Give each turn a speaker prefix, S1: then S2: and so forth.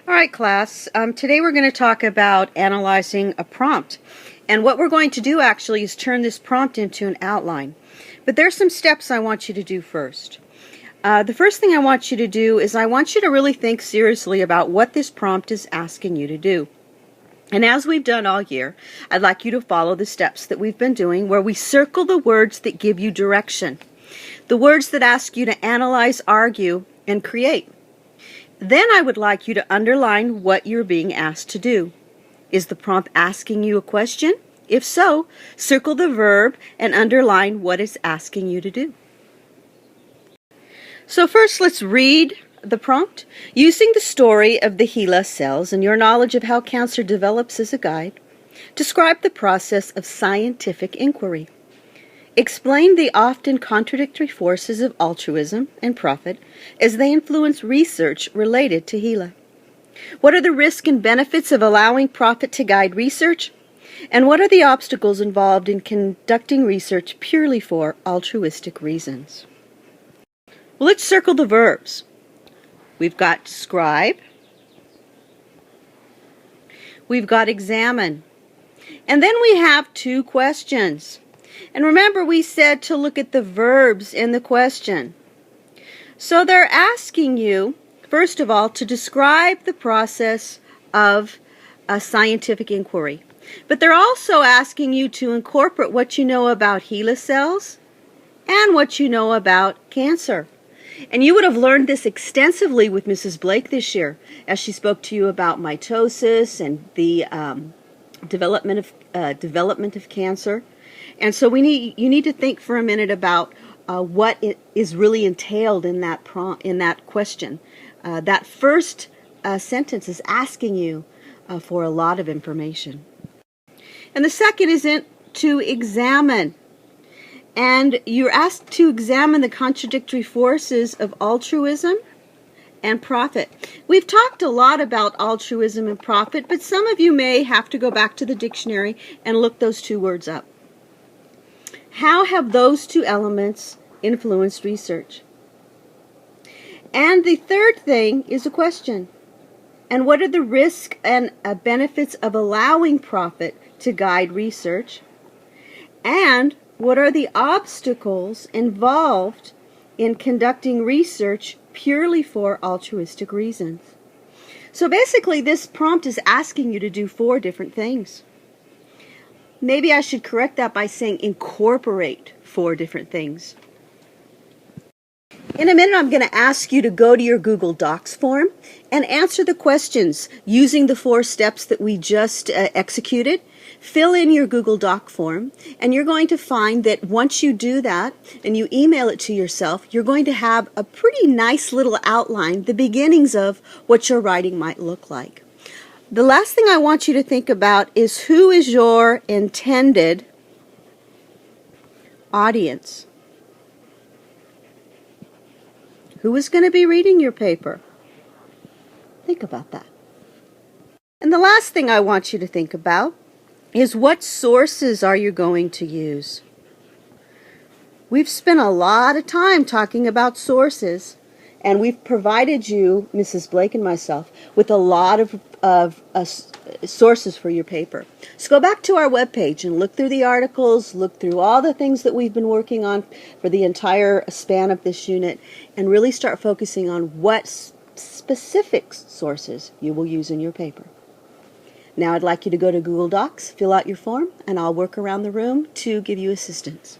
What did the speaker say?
S1: All right, class. Today we're going to talk about analyzing a prompt. And what we're going to do actually is turn this prompt into an outline. But there's some steps I want you to do first. The first thing I want you to do is I want you to really think seriously about what this prompt is asking you to do. And as we've done all year, I'd like you to follow the steps that we've been doing where we circle the words that give you direction. The words that ask you to analyze, argue, and create. Then I would like you to underline what you're being asked to do. Is the prompt asking you a question? If so, circle the verb and underline what it's asking you to do. So first, let's read the prompt. Using the story of the HeLa cells and your knowledge of how cancer develops as a guide, describe the process of scientific inquiry. Explain the often contradictory forces of altruism and profit as they influence research related to HeLa. What are the risks and benefits of allowing profit to guide research? And what are the obstacles involved in conducting research purely for altruistic reasons? Well, let's circle the verbs. We've got describe. We've got examine. And then we have two questions. And remember, we said to look at the verbs in the question. So they're asking you, first of all, to describe the process of a scientific inquiry. But they're also asking you to incorporate what you know about HeLa cells and what you know about cancer. And you would have learned this extensively with Mrs. Blake this year as she spoke to you about mitosis and the development of cancer. And so you need to think for a minute about what it is really entailed in that question. That first sentence is asking you for a lot of information. And the second is to examine. And you're asked to examine the contradictory forces of altruism and profit. We've talked a lot about altruism and profit, but some of you may have to go back to the dictionary and look those two words up. How have those two elements influenced research? And the third thing is a question. And what are the risks and benefits of allowing profit to guide research? And what are the obstacles involved in conducting research purely for altruistic reasons? So basically, this prompt is asking you to do 4 different things. Maybe I should correct that by saying incorporate 4 different things. In a minute, I'm going to ask you to go to your Google Docs form and answer the questions using the 4 steps that we just executed. Fill in your Google Doc form, and you're going to find that once you do that and you email it to yourself, you're going to have a pretty nice little outline, the beginnings of what your writing might look like. The last thing I want you to think about is who is your intended audience? Who is going to be reading your paper? Think about that. And the last thing I want you to think about is what sources are you going to use? We've spent a lot of time talking about sources, and we've provided you, Mrs. Blake and myself, with a lot of sources for your paper. So go back to our webpage and look through the articles, look through all the things that we've been working on for the entire span of this unit, and really start focusing on what specific sources you will use in your paper. Now I'd like you to go to Google Docs, fill out your form, and I'll work around the room to give you assistance.